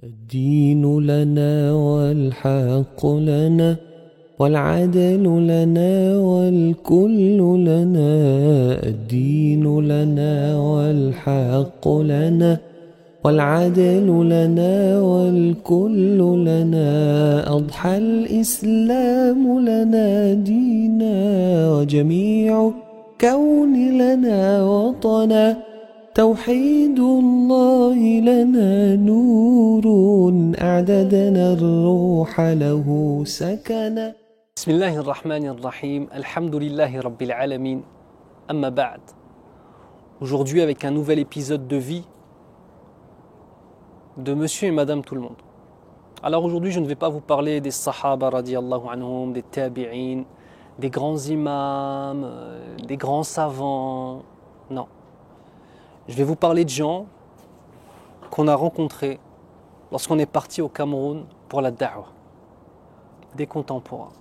الدين لنا والحق لنا والعدل لنا والكل لنا. الدين لنا والحق لنا والعدل لنا والكل لنا. أضحى الإسلام لنا دينا وجميع كون لنا وطنا. توحيد الله لنا نور أعددنا الروح له سكنا. بسم الله الرحمن الرحيم. Alhamdulillahi Rabbil Alamin. Amma ba'd. Aujourd'hui avec un nouvel épisode de vie de Monsieur et Madame Tout-le-Monde. Alors aujourd'hui je ne vais pas vous parler des Sahaba radiyallahu anhum, des Tabi'in, des grands imams, des grands savants. Non. Je vais vous parler de gens qu'on a rencontrés lorsqu'on est parti au Cameroun pour la da'wah, des contemporains.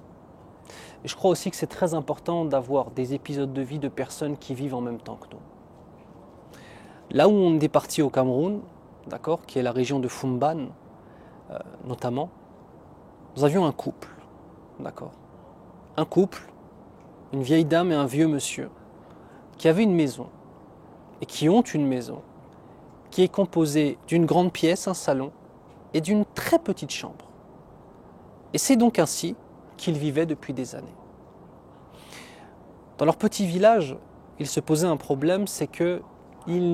Et je crois aussi que c'est très important d'avoir des épisodes de vie de personnes qui vivent en même temps que nous. Là où on est parti au Cameroun, d'accord, qui est la région de Fumban, notamment, nous avions un couple, d'accord, un couple, une vieille dame et un vieux monsieur, qui avaient une maison, et qui ont une maison, qui est composée d'une grande pièce, un salon, et d'une très petite chambre. Et c'est donc ainsi qu'ils vivaient depuis des années. Dans leur petit village, il se posait un problème, c'est qu'il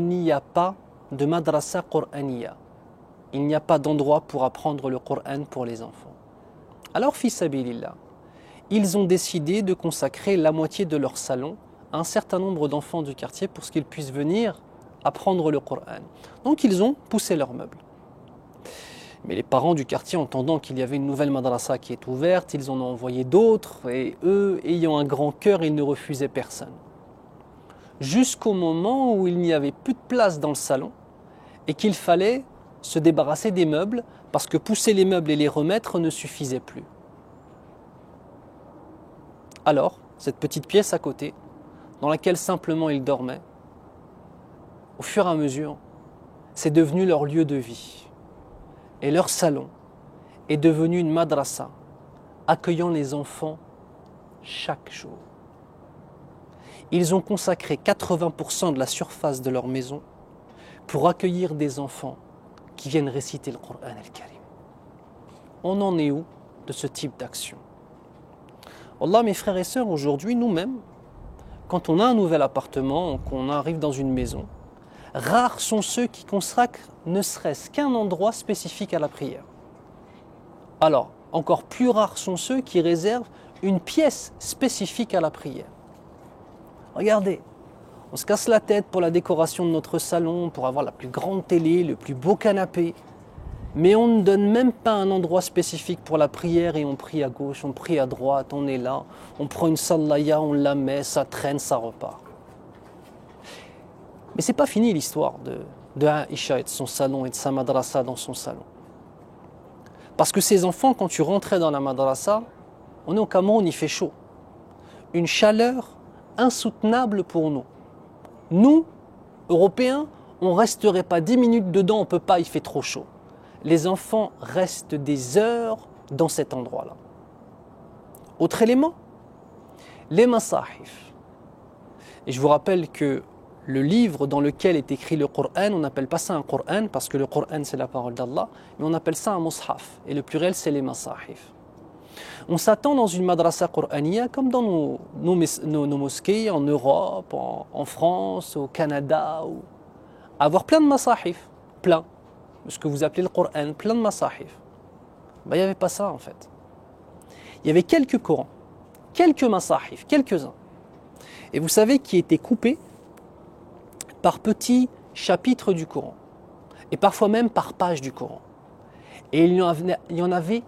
n'y a pas de madrasa Qur'aniya. Il n'y a pas d'endroit pour apprendre le Qur'an pour les enfants. Alors, fi sabilillah, ils ont décidé de consacrer la moitié de leur salon à un certain nombre d'enfants du quartier pour qu'ils puissent venir apprendre le Qur'an. Donc, ils ont poussé leurs meubles. Mais les parents du quartier, entendant qu'il y avait une nouvelle madrasa qui est ouverte, ils en ont envoyé d'autres, et eux, ayant un grand cœur, ils ne refusaient personne. Jusqu'au moment où il n'y avait plus de place dans le salon, et qu'il fallait se débarrasser des meubles, parce que pousser les meubles et les remettre ne suffisait plus. Alors, cette petite pièce à côté, dans laquelle simplement ils dormaient, au fur et à mesure, c'est devenu leur lieu de vie. Et leur salon est devenu une madrasa, accueillant les enfants chaque jour. Ils ont consacré 80% de la surface de leur maison pour accueillir des enfants qui viennent réciter le Coran al-Karim. On en est où de ce type d'action? Wallah, mes frères et sœurs, aujourd'hui, nous-mêmes, quand on a un nouvel appartement, qu'on arrive dans une maison, rares sont ceux qui consacrent ne serait-ce qu'un endroit spécifique à la prière. Alors, encore plus rares sont ceux qui réservent une pièce spécifique à la prière. Regardez, on se casse la tête pour la décoration de notre salon, pour avoir la plus grande télé, le plus beau canapé, mais on ne donne même pas un endroit spécifique pour la prière et on prie à gauche, on prie à droite, on est là, on prend une sallaya, on la met, ça traîne, ça repart. Mais c'est pas fini l'histoire de Aïcha et de son salon et de sa madrasa dans son salon. Parce que ces enfants, quand tu rentrais dans la madrasa, on est au Cameroun, il fait chaud. Une chaleur insoutenable pour nous. Nous, Européens, on ne resterait pas 10 minutes dedans, on ne peut pas, il fait trop chaud. Les enfants restent des heures dans cet endroit-là. Autre élément, les masahif. Et je vous rappelle que le livre dans lequel est écrit le Coran, on n'appelle pas ça un Coran parce que le Coran c'est la parole d'Allah, mais on appelle ça un mushaf. Et le pluriel c'est les masahif. On s'attend dans une madrasa Qur'aniya comme dans nos mosquées en Europe, en France, au Canada, à avoir plein de masahif, plein. Ce que vous appelez le Coran, plein de masahif. Il n'y avait pas ça en fait. Il y avait quelques Corans, quelques masahif, quelques-uns. Et vous savez qui étaient coupés par petits chapitres du Coran. Et parfois même par page du Coran. Et il n'y en avait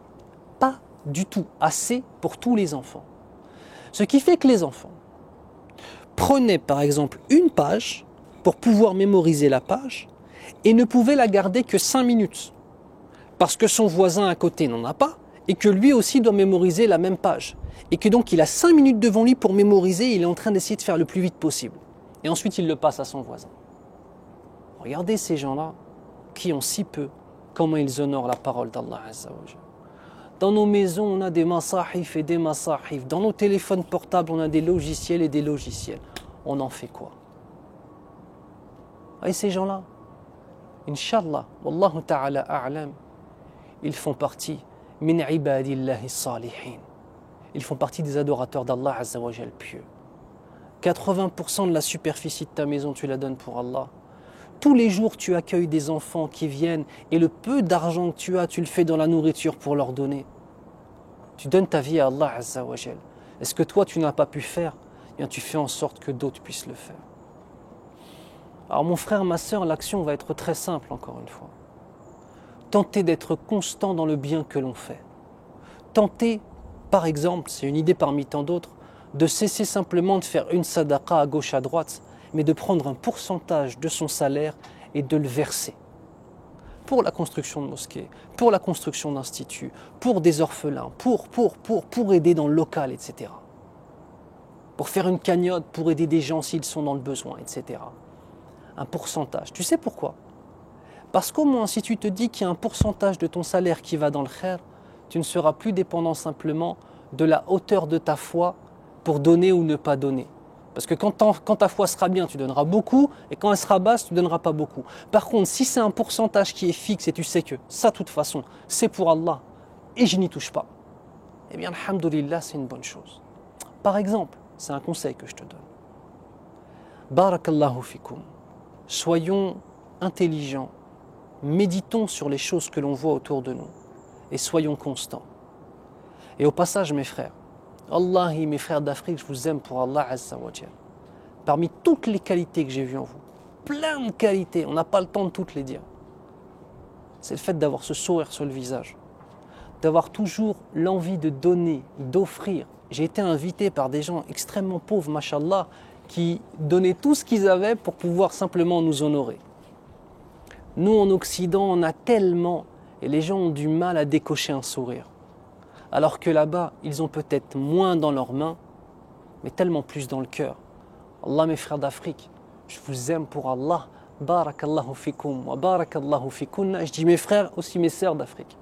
pas du tout assez pour tous les enfants. Ce qui fait que les enfants prenaient par exemple une page pour pouvoir mémoriser la page et ne pouvaient la garder que 5 minutes. Parce que son voisin à côté n'en a pas et que lui aussi doit mémoriser la même page. Et que donc il a 5 minutes devant lui pour mémoriser et il est en train d'essayer de faire le plus vite possible. Et ensuite il le passe à son voisin. Regardez ces gens-là qui ont si peu comment ils honorent la parole d'Allah Azza wa Jal. Dans nos maisons, on a des masahif et des masahif. Dans nos téléphones portables, on a des logiciels et des logiciels. On en fait quoi? Et ces gens-là, Inch'Allah, Wallahu ta'ala a'lam, ils font partie min ibadillahi salihin. Ils font partie des adorateurs d'Allah Azza wa Jal pieux. 80% de la superficie de ta maison, tu la donnes pour Allah. Tous les jours, tu accueilles des enfants qui viennent et le peu d'argent que tu as, tu le fais dans la nourriture pour leur donner. Tu donnes ta vie à Allah Azza wa Jal. Est-ce que toi, tu n'as pas pu faire? Eh bien, tu fais en sorte que d'autres puissent le faire. Alors mon frère, ma sœur, l'action va être très simple encore une fois. Tentez d'être constant dans le bien que l'on fait. Tentez, par exemple, c'est une idée parmi tant d'autres, de cesser simplement de faire une sadaqa à gauche à droite, mais de prendre un pourcentage de son salaire et de le verser. Pour la construction de mosquées, pour la construction d'instituts, pour des orphelins, pour aider dans le local, etc. Pour faire une cagnotte, pour aider des gens s'ils sont dans le besoin, etc. Un pourcentage. Tu sais pourquoi? Parce qu'au moins, si tu te dis qu'il y a un pourcentage de ton salaire qui va dans le khair, tu ne seras plus dépendant simplement de la hauteur de ta foi pour donner ou ne pas donner. Parce que quand ta foi sera bien, tu donneras beaucoup, et quand elle sera basse, tu ne donneras pas beaucoup. Par contre, si c'est un pourcentage qui est fixe et tu sais que ça, de toute façon, c'est pour Allah, et je n'y touche pas, eh bien, alhamdoulilah, c'est une bonne chose. Par exemple, c'est un conseil que je te donne. Barakallahu fikum. Soyons intelligents, méditons sur les choses que l'on voit autour de nous, et soyons constants. Et au passage, mes frères, Wallahi, mes frères d'Afrique, je vous aime pour Allah Azza wa Jal. Parmi toutes les qualités que j'ai vues en vous, plein de qualités, on n'a pas le temps de toutes les dire. C'est le fait d'avoir ce sourire sur le visage, d'avoir toujours l'envie de donner, d'offrir. J'ai été invité par des gens extrêmement pauvres, mashallah, qui donnaient tout ce qu'ils avaient pour pouvoir simplement nous honorer. Nous, en Occident, on a tellement, et les gens ont du mal à décocher un sourire. Alors que là-bas, ils ont peut-être moins dans leurs mains, mais tellement plus dans le cœur. Allah, mes frères d'Afrique, je vous aime pour Allah. Barakallahu fikum wa barakallahu fikunna. Je dis mes frères, aussi mes sœurs d'Afrique.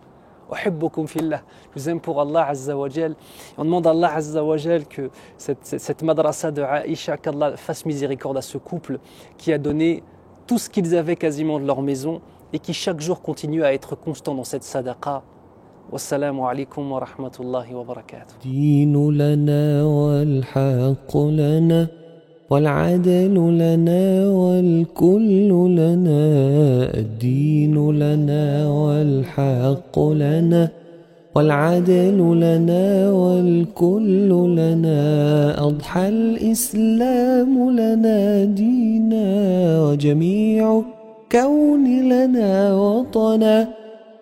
Uhibbukum fillah. Je vous aime pour Allah Azza wa Jal. On demande à Allah Azza wa Jal que cette madrasa de Aïcha, qu'Allah fasse miséricorde à ce couple qui a donné tout ce qu'ils avaient quasiment de leur maison et qui chaque jour continue à être constant dans cette sadaqa. Wassalamu alaikum wa rahmatullahi wa barakatuh. الدين لنا والحق لنا والعدل لنا والكل لنا الدين لنا والحق لنا والعدل لنا والكل لنا أضحى الإسلام لنا دينا وجميع كون لنا وطنا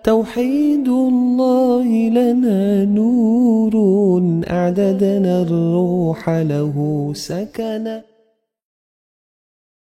توحيد الله لنا نور أعددنا الروح له سكنا